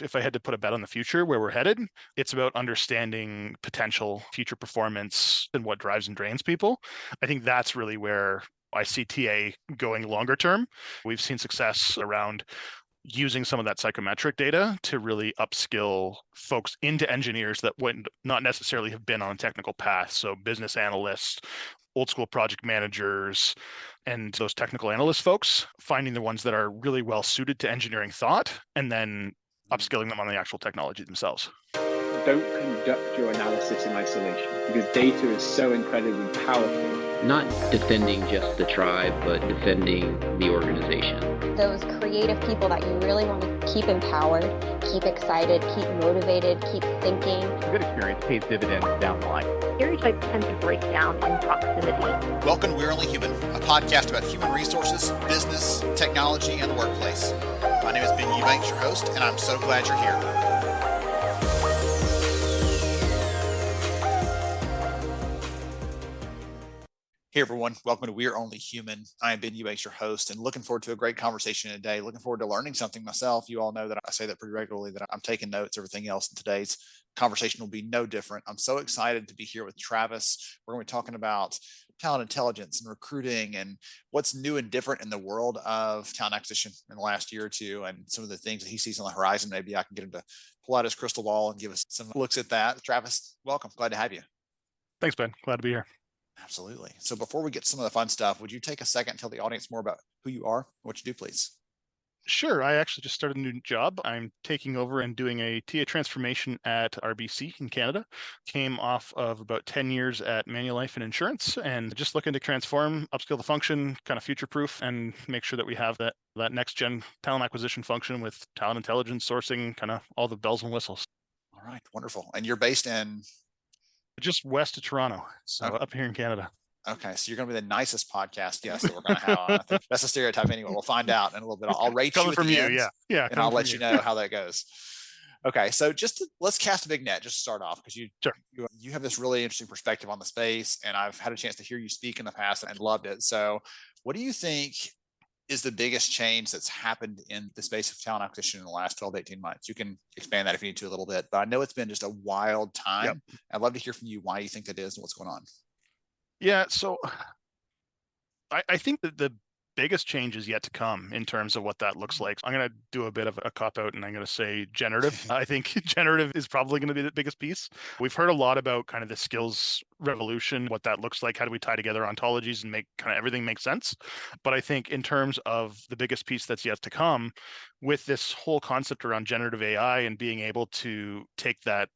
if I had to put a bet on the future, where we're headed, it's about understanding potential, future performance, and what drives and drains people. I think that's really where I see TA going longer term. We've seen success around using some of that psychometric data to really upskill folks into engineers that would not necessarily have been on a technical path. So business analysts, old school project managers, and those technical analyst folks, finding the ones that are really well suited to engineering thought, and then upskilling them on the actual technology themselves. Don't conduct your analysis in isolation because data is so incredibly powerful. Not defending just the tribe, but defending the organization. Those creative people that you really want to keep empowered, keep excited, keep motivated, keep thinking. A good experience pays dividends down the line. Stereotypes tend to break down in proximity. Welcome to We're Only Human, a podcast about human resources, business, technology, and the workplace. My name is Ben Eubanks, your host, and I'm so glad you're here. Hey everyone, welcome to We're Only Human. I am Ben Eubanks, your host, and looking forward to a great conversation today. Looking forward to learning something myself. You all know that I say that pretty regularly, that I'm taking notes, everything else, and today's conversation will be no different. I'm so excited to be here with Travis. We're going to be talking about talent intelligence and recruiting and what's new and different in the world of talent acquisition in the last year or two, and some of the things that he sees on the horizon. Maybe I can get him to pull out his crystal ball and give us some looks at that. Travis, welcome. Glad to have you. Thanks, Ben. Glad to be here. Absolutely. So before we get to some of the fun stuff, would you take a second and tell the audience more about who you are, what you do, please? Sure. I actually just started a new job. I'm taking over and doing a TA transformation at RBC in Canada. Came off of about 10 years at Manulife and insurance, and just looking to transform, upskill the function, kind of future-proof, and make sure that we have that next-gen talent acquisition function with talent intelligence, sourcing, kind of all the bells and whistles. All right. Wonderful. And you're based in? Just west of Toronto, so Okay. Up here in Canada. Okay, so you're going to be the nicest podcast guest that we're going to have on. I think that's a stereotype anyway. We'll find out in a little bit. I'll rate you at the end, yeah, and I'll let you know how that goes. Okay, so let's cast a big net just to start off, because you have this really interesting perspective on the space, and I've had a chance to hear you speak in the past and loved it. So what do you think is the biggest change that's happened in the space of talent acquisition in the last 12 to 18 months? You can expand that if you need to a little bit, but I know it's been just a wild time. Yep. I'd love to hear from you why you think that is and what's going on. Yeah, so I think that the biggest change is yet to come in terms of what that looks like. I'm going to do a bit of a cop-out, and I'm going to say generative. I think generative is probably going to be the biggest piece. We've heard a lot about kind of the skills revolution, what that looks like. How do we tie together ontologies and make kind of everything make sense? But I think in terms of the biggest piece that's yet to come, with this whole concept around generative AI and being able to take that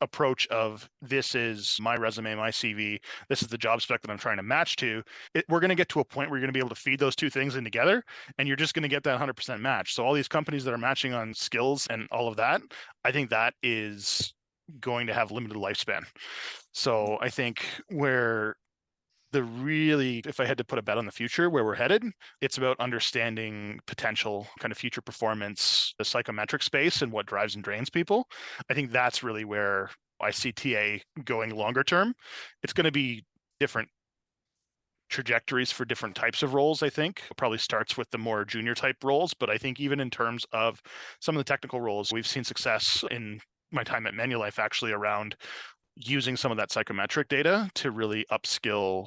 approach of, this is my resume, my CV, this is the job spec that I'm trying to match to, we're going to get to a point where you're going to be able to feed those two things in together, and you're just going to get that 100% match. So all these companies that are matching on skills and all of that, I think that is going to have limited lifespan. So I think if I had to put a bet on the future, where we're headed, it's about understanding potential, kind of future performance, the psychometric space, and what drives and drains people. I think that's really where I see TA going longer term. It's going to be different trajectories for different types of roles. I think it probably starts with the more junior type roles, but I think even in terms of some of the technical roles, we've seen success in my time at Manulife actually around using some of that psychometric data to really upskill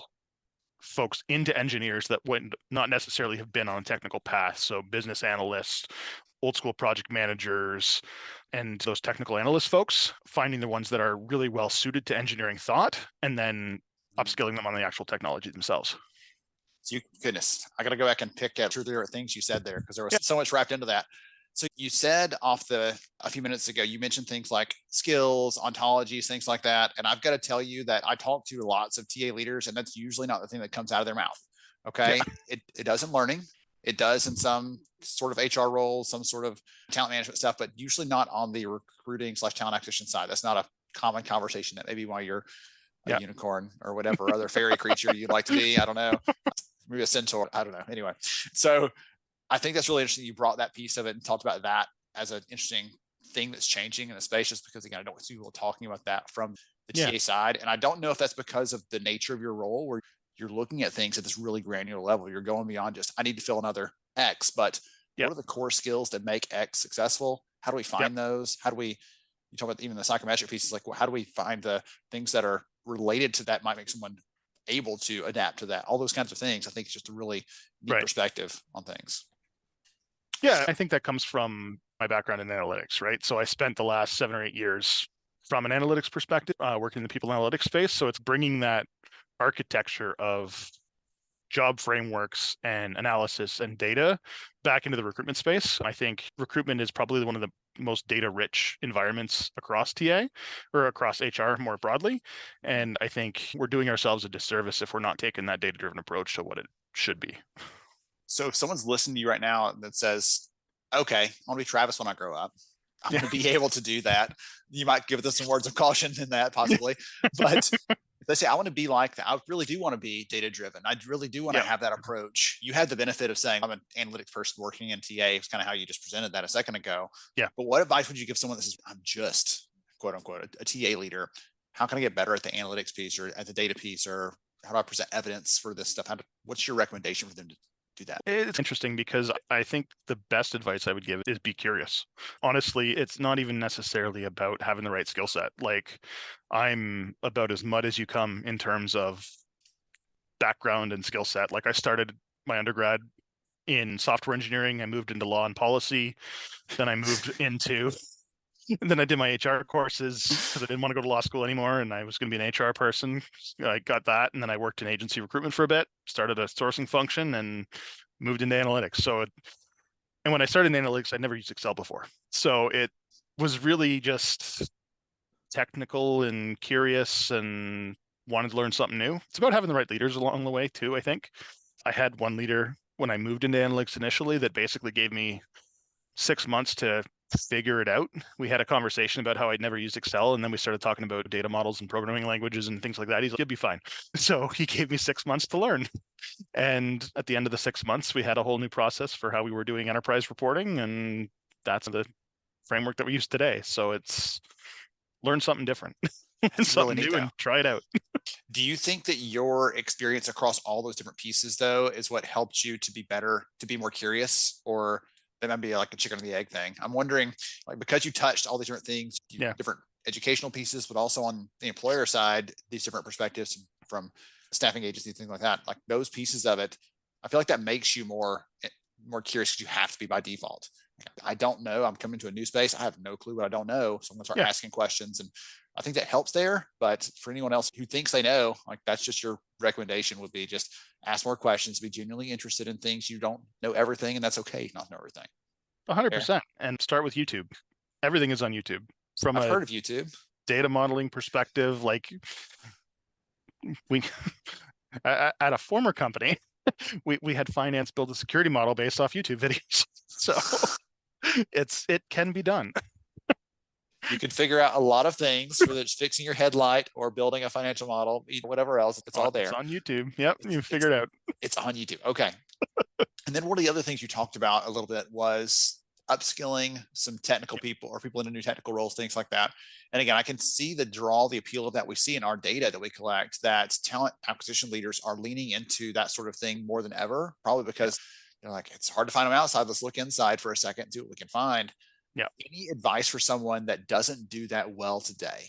folks into engineers that would not necessarily have been on a technical path. So business analysts, old school project managers, and those technical analyst folks, finding the ones that are really well suited to engineering thought, and then upskilling them on the actual technology themselves. So goodness, I got to go back and pick at 2 or 3 things you said there, because there was so much wrapped into that. So you said a few minutes ago, you mentioned things like skills, ontologies, things like that. And I've got to tell you that I talk to lots of TA leaders, and that's usually not the thing that comes out of their mouth. Okay. Yeah. It does in learning. It does in some sort of HR roles, some sort of talent management stuff, but usually not on the recruiting / talent acquisition side. That's not a common conversation. That maybe why you're a unicorn or whatever other fairy creature you'd like to be. I don't know. Maybe a centaur. I don't know. Anyway, so I think that's really interesting. You brought that piece of it and talked about that as an interesting thing that's changing in the space, just because, again, I don't see people talking about that from the TA side. And I don't know if that's because of the nature of your role, where you're looking at things at this really granular level. You're going beyond just, I need to fill another X, but what are the core skills that make X successful? How do we find those? How do we, you talk about even the psychometric pieces, like, well, how do we find the things that are related to that might make someone able to adapt to that? All those kinds of things. I think it's just a really neat perspective on things. Yeah, I think that comes from my background in analytics, right? So I spent the last 7 or 8 years from an analytics perspective, working in the people analytics space. So it's bringing that architecture of job frameworks and analysis and data back into the recruitment space. I think recruitment is probably one of the most data rich environments across TA or across HR more broadly. And I think we're doing ourselves a disservice if we're not taking that data driven approach to what it should be. So if someone's listening to you right now that says, okay, I want to be Travis when I grow up, I'm going to be able to do that. You might give them some words of caution in that possibly, but if they say, I want to be like that, I really do want to be data driven. I really do want to have that approach. You had the benefit of saying, I'm an analytics person working in TA. It's kind of how you just presented that a second ago. Yeah. But what advice would you give someone that says, I'm just quote unquote a TA leader? How can I get better at the analytics piece or at the data piece, or how do I present evidence for this stuff? What's your recommendation for them to do that? It's interesting because I think the best advice I would give is be curious. Honestly, it's not even necessarily about having the right skill set. Like, I'm about as mud as you come in terms of background and skill set. Like, I started my undergrad in software engineering. I moved into law and policy. Then I moved into and then I did my HR courses because I didn't want to go to law school anymore, and I was going to be an HR person. I got that, and then I worked in agency recruitment for a bit, started a sourcing function, and moved into analytics. And when I started in analytics, I'd never used Excel before. So it was really just technical and curious and wanted to learn something new. It's about having the right leaders along the way too, I think. I had one leader when I moved into analytics initially that basically gave me 6 months to figure it out. We had a conversation about how I'd never used Excel, and then we started talking about data models and programming languages and things like that. He's like, you'll be fine. So he gave me 6 months to learn. And at the end of the 6 months, we had a whole new process for how we were doing enterprise reporting, and that's the framework that we use today. So it's learn something different and something new and try it out. Do you think that your experience across all those different pieces, though, is what helped you to be better, to be more curious, or that might be like a chicken or the egg thing? I'm wondering, like, because you touched all these different things, different educational pieces, but also on the employer side, these different perspectives from staffing agencies, things like that, like those pieces of it, I feel like that makes you more curious because you have to be by default. I don't know. I'm coming to a new space. I have no clue what I don't know. So I'm going to start asking questions. And I think that helps there. But for anyone else who thinks they know, like, that's just your recommendation would be just ask more questions, be genuinely interested in things. You don't know everything, and that's okay not to know everything. 100%. And start with YouTube. Everything is on YouTube. I've heard of YouTube. Data modeling perspective, like we at a former company, we had finance build a security model based off YouTube videos. So it can be done. You can figure out a lot of things, whether it's fixing your headlight or building a financial model, whatever else. It's all there. It's on YouTube. Yep, you figured it out. It's on YouTube. Okay. And then one of the other things you talked about a little bit was upskilling some technical people or people into new technical roles, things like that. And again, I can see the appeal of that we see in our data that we collect, that talent acquisition leaders are leaning into that sort of thing more than ever, probably because they're like, it's hard to find them outside. Let's look inside for a second and see what we can find. Yeah. Any advice for someone that doesn't do that well today?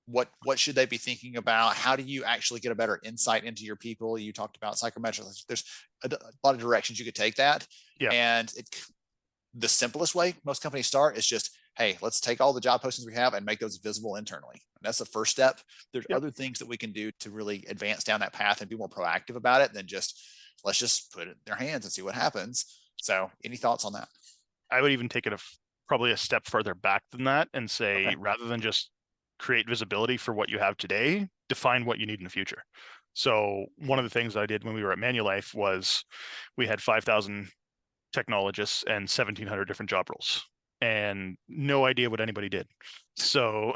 What should they be thinking about? How do you actually get a better insight into your people? You talked about psychometric. There's a lot of directions you could take that. Yeah. And the simplest way most companies start is just, hey, let's take all the job postings we have and make those visible internally. And that's the first step. There's other things that we can do to really advance down that path and be more proactive about it than just, let's just put it in their hands and see what happens. So any thoughts on that? I would even take it probably a step further back than that and say, rather than just create visibility for what you have today, define what you need in the future. So one of the things I did when we were at Manulife was we had 5,000 technologists and 1,700 different job roles and no idea what anybody did. So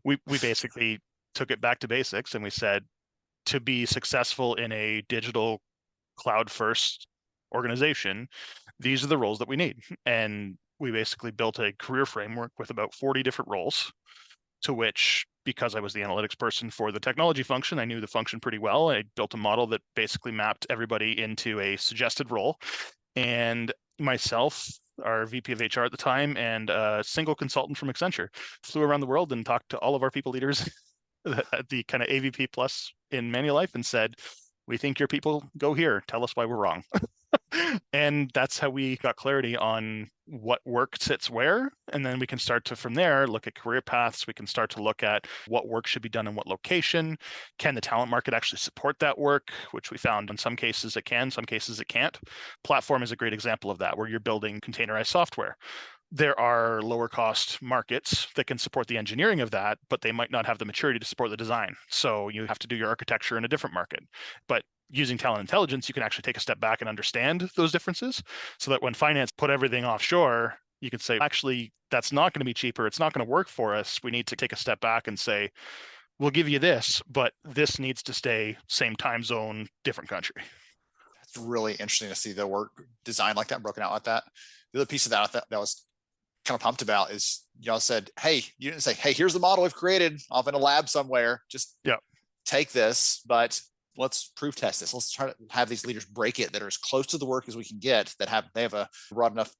we basically took it back to basics and we said, to be successful in a digital cloud first organization, these are the roles that we need. And we basically built a career framework with about 40 different roles, to which, because I was the analytics person for the technology function, I knew the function pretty well. I built a model that basically mapped everybody into a suggested role. And myself our VP of HR at the time, and a single consultant from Accenture. Flew around the world and talked to all of our people leaders at the kind of AVP plus in Manulife and said, we think your people go here. Tell us why we're wrong. And that's how we got clarity on what work sits where. And then we can start to, from there, look at career paths. We can start to look at what work should be done in what location. Can the talent market actually support that work? Which we found in some cases it can, some cases it can't. Platform is a great example of that, where you're building containerized software. There are lower cost markets that can support the engineering of that, but they might not have the maturity to support the design. So you have to do your architecture in a different market. But using talent intelligence, you can actually take a step back and understand those differences so that when finance put everything offshore, you can say, actually, that's not going to be cheaper. It's not going to work for us. We need to take a step back and say, we'll give you this, but this needs to stay same time zone, different country. It's really interesting to see the work designed like that, broken out like that. The other piece of that that was kind of pumped about is y'all said, hey, you didn't say, hey, here's the model we've created off in a lab somewhere. Just take this, but let's proof test this. Let's try to have these leaders break it that are as close to the work as we can get, that they have a broad enough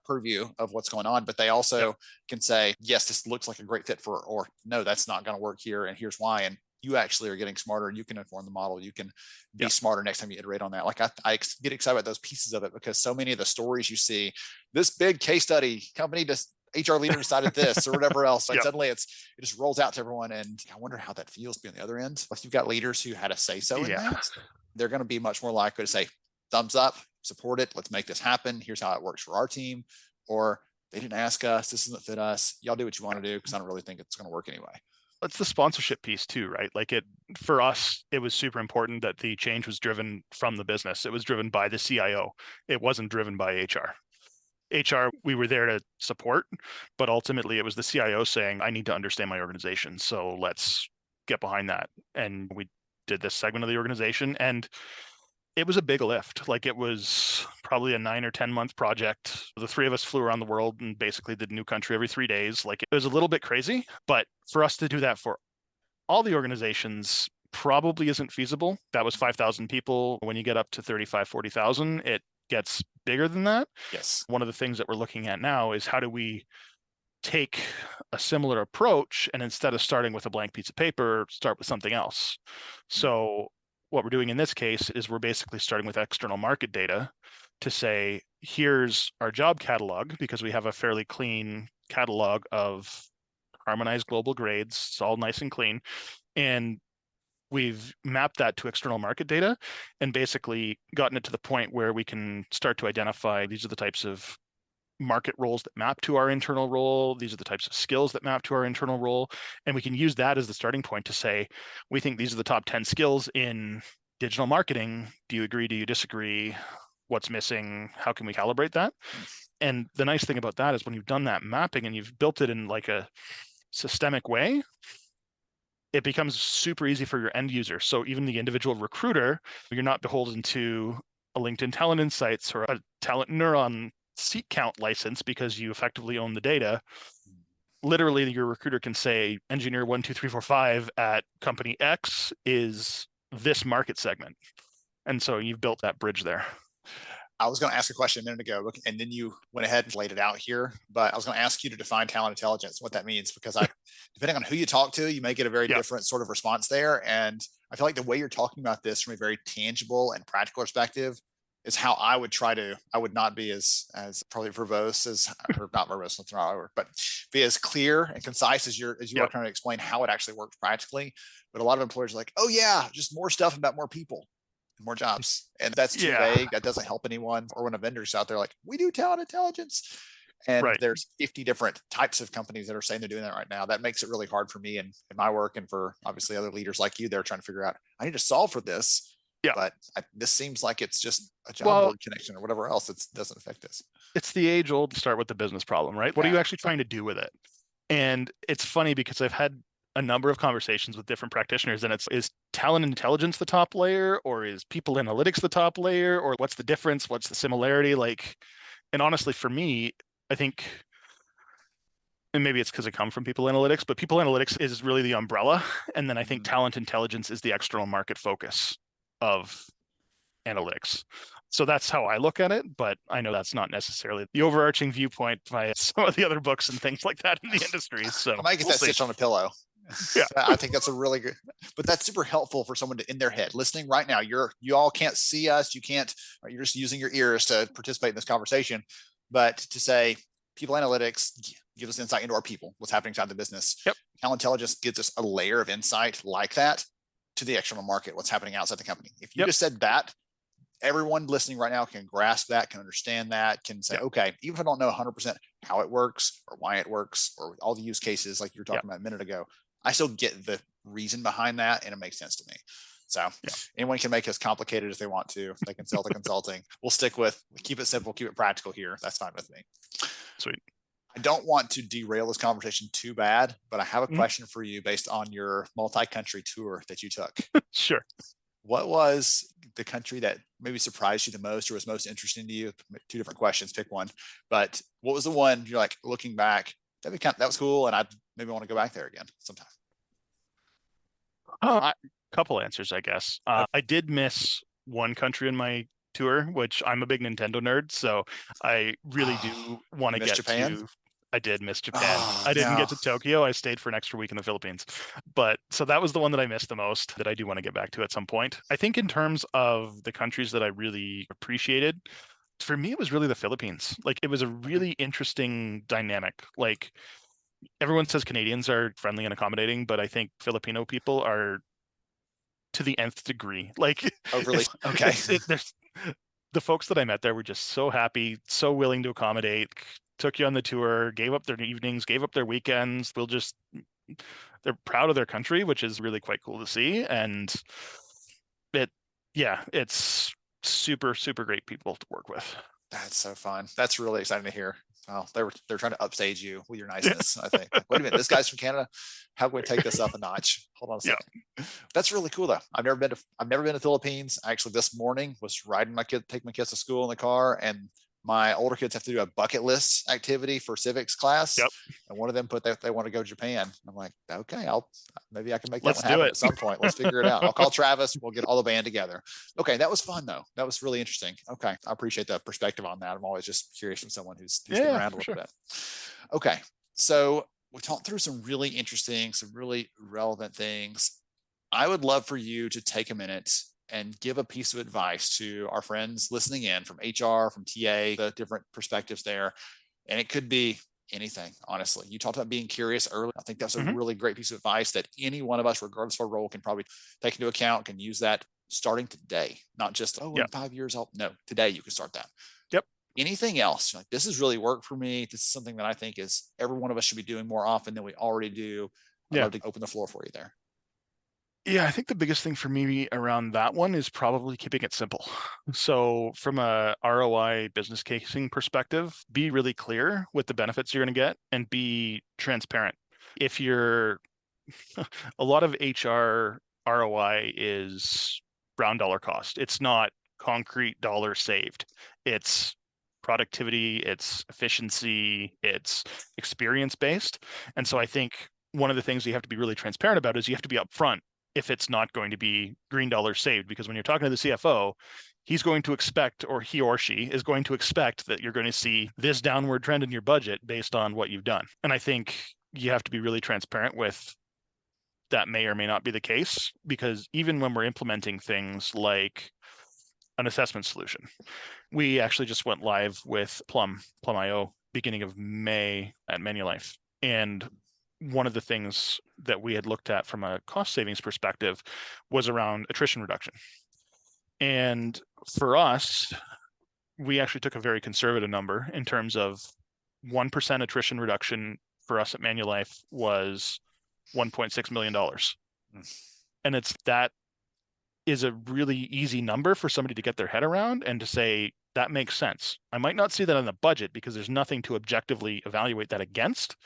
purview of what's going on, but they also can say, yes, this looks like a great fit for, or no, that's not going to work here, and here's why. And you actually are getting smarter, and you can inform the model. You can be smarter next time you iterate on that. Like I get excited about those pieces of it, because so many of the stories you see, this big case study company just HR leader decided this or whatever else. Like suddenly it just rolls out to everyone. And I wonder how that feels to be on the other end. If you've got leaders who had a say so in that, they're going to be much more likely to say, thumbs up, support it. Let's make this happen. Here's how it works for our team. Or they didn't ask us, this doesn't fit us. Y'all do what you want to do, because I don't really think it's going to work anyway. It's the sponsorship piece too, right? Like for us, it was super important that the change was driven from the business. It was driven by the CIO. It wasn't driven by HR. We were there to support, but ultimately it was the CIO saying, I need to understand my organization. So let's get behind that. And we did this segment of the organization, and it was a big lift. Like it was probably a 9 or 10 month project. The three of us flew around the world and basically did a new country every 3 days. Like it was a little bit crazy, but for us to do that for all the organizations probably isn't feasible. That was 5,000 people. When you get up to 35, 40,000, it gets bigger than that. Yes. One of the things that we're looking at now is how do we take a similar approach, and instead of starting with a blank piece of paper, start with something else. So what we're doing in this case is we're basically starting with external market data to say, here's our job catalog, because we have a fairly clean catalog of harmonized global grades. It's all nice and clean. And we've mapped that to external market data and basically gotten it to the point where we can start to identify these are the types of market roles that map to our internal role. These are the types of skills that map to our internal role. And we can use that as the starting point to say, we think these are the top 10 skills in digital marketing. Do you agree? Do you disagree? What's missing? How can we calibrate that? And the nice thing about that is when you've done that mapping and you've built it in like a systemic way, it becomes super easy for your end user. So even the individual recruiter, you're not beholden to a LinkedIn Talent Insights or a Talent Neuron seat count license, because you effectively own the data. Literally, your recruiter can say, engineer 1, 2, 3, 4, 5 at company X is this market segment. And so you've built that bridge there. I was going to ask a question a minute ago, and then you went ahead and laid it out here, but I was going to ask you to define talent intelligence, what that means, because depending on who you talk to, you may get a very different sort of response there. And I feel like the way you're talking about this from a very tangible and practical perspective is how I would not be as probably verbose as, or not verbose, that's not word, but be as clear and concise as you are trying to explain how it actually works practically. But a lot of employers are like, oh yeah, just more stuff about more people. More jobs, and that's too vague. That doesn't help anyone. Or when a vendor's out there like, we do talent intelligence, and there's 50 different types of companies that are saying they're doing that right now. That makes it really hard for me and in my work, and for obviously other leaders like you. They're trying to figure out, I need to solve for this, but this seems like it's just a job board connection or whatever else. It doesn't affect us. It's the age old start with the business problem, right? What are you actually trying to do with it? And it's funny because I've had a number of conversations with different practitioners, and is talent intelligence the top layer, or is people analytics the top layer, or what's the difference? What's the similarity? Like, and honestly, for me, I think, and maybe it's because I come from people analytics, but people analytics is really the umbrella. And then I think talent intelligence is the external market focus of analytics. So that's how I look at it, but I know that's not necessarily the overarching viewpoint by some of the other books and things like that in the industry. So I might get we'll that see. stitched on a pillow. Yeah. I think that's a really good, but that's super helpful for someone to, in their head, listening right now. You all can't see us. You can't, you're just using your ears to participate in this conversation. But to say, people analytics gives us insight into our people, what's happening inside the business. Yep. How intelligence gives us a layer of insight like that to the external market, what's happening outside the company. If you just said that, everyone listening right now can grasp that, can understand that, can say, okay, even if I don't know 100% how it works or why it works or all the use cases like you were talking about a minute ago, I still get the reason behind that and it makes sense to me. So anyone can make it as complicated as they want to. They can sell the consulting. We'll stick with, keep it simple, keep it practical here. That's fine with me. Sweet. I don't want to derail this conversation too bad, but I have a question for you based on your multi-country tour that you took. Sure. What was the country that maybe surprised you the most or was most interesting to you? Two different questions, pick one. But what was the one you're like, looking back, that was cool, and I maybe want to go back there again sometime? Couple answers, I guess. I did miss one country in my tour, which I'm a big Nintendo nerd, so I really do want to get Japan? to. I did miss Japan. I didn't get to Tokyo. I stayed for an extra week in the Philippines. But so that was the one that I missed the most that I do want to get back to at some point. I think in terms of the countries that I really appreciated, for me, it was really the Philippines. Like, it was a really interesting dynamic. Like, everyone says Canadians are friendly and accommodating, but I think Filipino people are to the nth degree. Like, oh, really? Okay. The folks that I met there were just so happy, so willing to accommodate, took you on the tour, gave up their evenings, gave up their weekends. They're proud of their country, which is really quite cool to see. And it's super, super great people to work with. That's so fun. That's really exciting to hear. Oh, they're trying to upstage you with your niceness. I think. Like, wait a minute, this guy's from Canada. How can we take this up a notch? Hold on a second. That's really cool though. I've never been to Philippines. Actually, this morning was riding take my kids to school in the car, and my older kids have to do a bucket list activity for civics class. And one of them put that they want to go to Japan. I'm like, okay, maybe I can make that one happen at some point. Let's figure it out. I'll call Travis. We'll get all the band together. Okay. That was fun though. That was really interesting. Okay. I appreciate the perspective on that. I'm always just curious from someone who's been around a little bit. Okay. So we talked through some really interesting, some really relevant things. I would love for you to take a minute and give a piece of advice to our friends listening in from HR, from TA, the different perspectives there. And it could be anything, honestly. You talked about being curious earlier. I think that's a really great piece of advice that any one of us, regardless of our role, can probably take into account, can use that starting today, not just, in 5 years, no, today you can start that. Anything else? Like, this has really worked for me. This is something that I think is every one of us should be doing more often than we already do. I'd love to open the floor for you there. Yeah, I think the biggest thing for me around that one is probably keeping it simple. So from a ROI business casing perspective, be really clear with the benefits you're going to get and be transparent. If you're a lot of HR ROI is round dollar cost. It's not concrete dollar saved. It's productivity, it's efficiency, it's experience based. And so I think one of the things you have to be really transparent about is you have to be upfront if it's not going to be green dollars saved, because when you're talking to the CFO, he's going to expect, or he or she is going to expect, that you're going to see this downward trend in your budget based on what you've done. And I think you have to be really transparent with that may or may not be the case, because even when we're implementing things like an assessment solution, we actually just went live with Plum.io beginning of May at Manulife. And one of the things that we had looked at from a cost savings perspective was around attrition reduction. And for us, we actually took a very conservative number in terms of 1% attrition reduction for us at Manulife was $1.6 million. And that is a really easy number for somebody to get their head around and to say, that makes sense. I might not see that in the budget because there's nothing to objectively evaluate that against,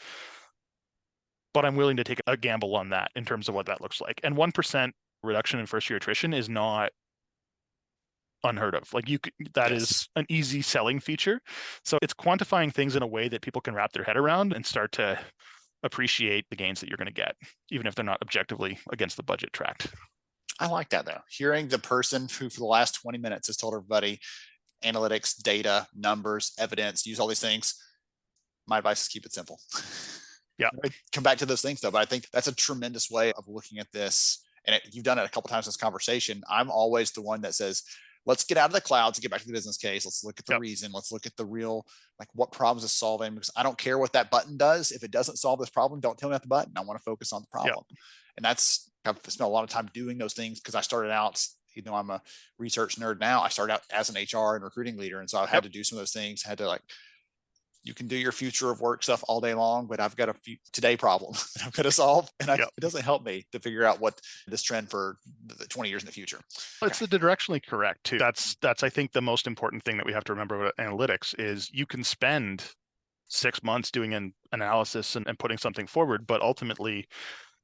but I'm willing to take a gamble on that in terms of what that looks like. And 1% reduction in first year attrition is not unheard of. Like, that is an easy selling feature. So it's quantifying things in a way that people can wrap their head around and start to appreciate the gains that you're going to get, even if they're not objectively against the budget tracked. I like that though. Hearing the person who for the last 20 minutes has told everybody analytics, data, numbers, evidence, use all these things. My advice is keep it simple. Yeah. Come back to those things though, but I think that's a tremendous way of looking at this. And you've done it a couple times in this conversation. I'm always the one that says, let's get out of the clouds and get back to the business case. Let's look at the reason. Let's look at the real, like what problems it's solving, because I don't care what that button does. If it doesn't solve this problem, don't tell me about the button. I want to focus on the problem. And I've spent a lot of time doing those things because I started out, even though I'm a research nerd now, I started out as an HR and recruiting leader. And so I had to do some of those things, had to you can do your future of work stuff all day long, but I've got a few today problems that I'm going to solve. And it doesn't help me to figure out what this trend for the 20 years in the future. It's directionally correct too. That's, I think, the most important thing that we have to remember about analytics is you can spend 6 months doing an analysis and putting something forward, but ultimately,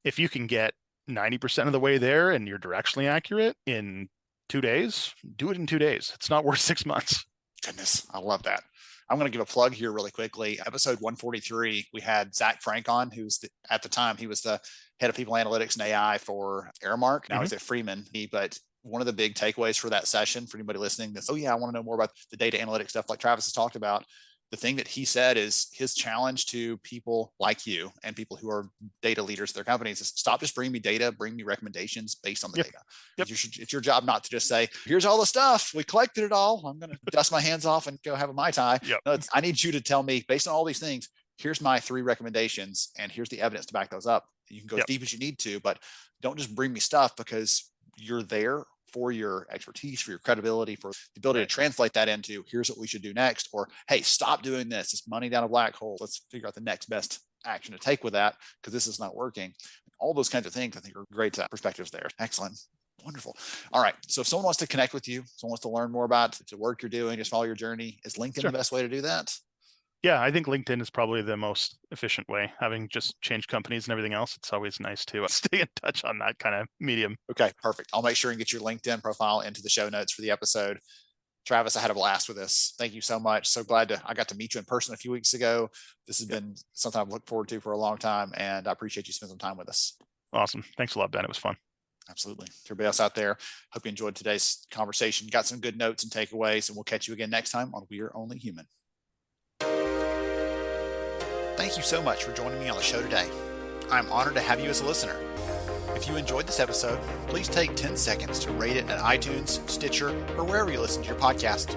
if you can get 90% of the way there and you're directionally accurate in 2 days, do it in 2 days. It's not worth 6 months. Goodness, I love that. I'm going to give a plug here really quickly. Episode 143, we had Zach Frank on, who's at the time, he was the head of people analytics and AI for Aramark. Now he's at Freeman. But one of the big takeaways for that session, for anybody listening, that's, I want to know more about the data analytics stuff like Travis has talked about. The thing that he said is his challenge to people like you and people who are data leaders at their companies is stop just bringing me data, bring me recommendations based on the data. It's your job not to just say, here's all the stuff, we collected it all, I'm going to dust my hands off and go have a Mai Tai. No, I need you to tell me, based on all these things, here's my 3 recommendations and here's the evidence to back those up. You can go as deep as you need to, but don't just bring me stuff because you're there for your expertise, for your credibility, for the ability to translate that into here's what we should do next, or hey, stop doing this. It's money down a black hole. Let's figure out the next best action to take with that because this is not working. All those kinds of things I think are great perspectives there. Excellent. Wonderful. All right. So if someone wants to connect with you, someone wants to learn more about the work you're doing, just follow your journey, is LinkedIn the best way to do that? Yeah, I think LinkedIn is probably the most efficient way. Having just changed companies and everything else, it's always nice to stay in touch on that kind of medium. Okay, perfect. I'll make sure and get your LinkedIn profile into the show notes for the episode. Travis, I had a blast with this. Thank you so much. So glad I got to meet you in person a few weeks ago. This has been something I've looked forward to for a long time, and I appreciate you spending some time with us. Awesome. Thanks a lot, Ben. It was fun. Absolutely. To everybody else out there, hope you enjoyed today's conversation. Got some good notes and takeaways, and we'll catch you again next time on We Are Only Human. Thank you so much for joining me on the show today. I'm honored to have you as a listener. If you enjoyed this episode, please take 10 seconds to rate it at iTunes, Stitcher, or wherever you listen to your podcast.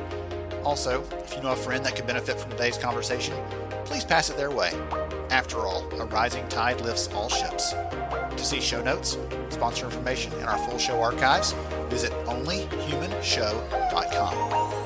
Also, if you know a friend that could benefit from today's conversation, please pass it their way. After all, a rising tide lifts all ships. To see show notes, sponsor information, and our full show archives, visit onlyhumanshow.com.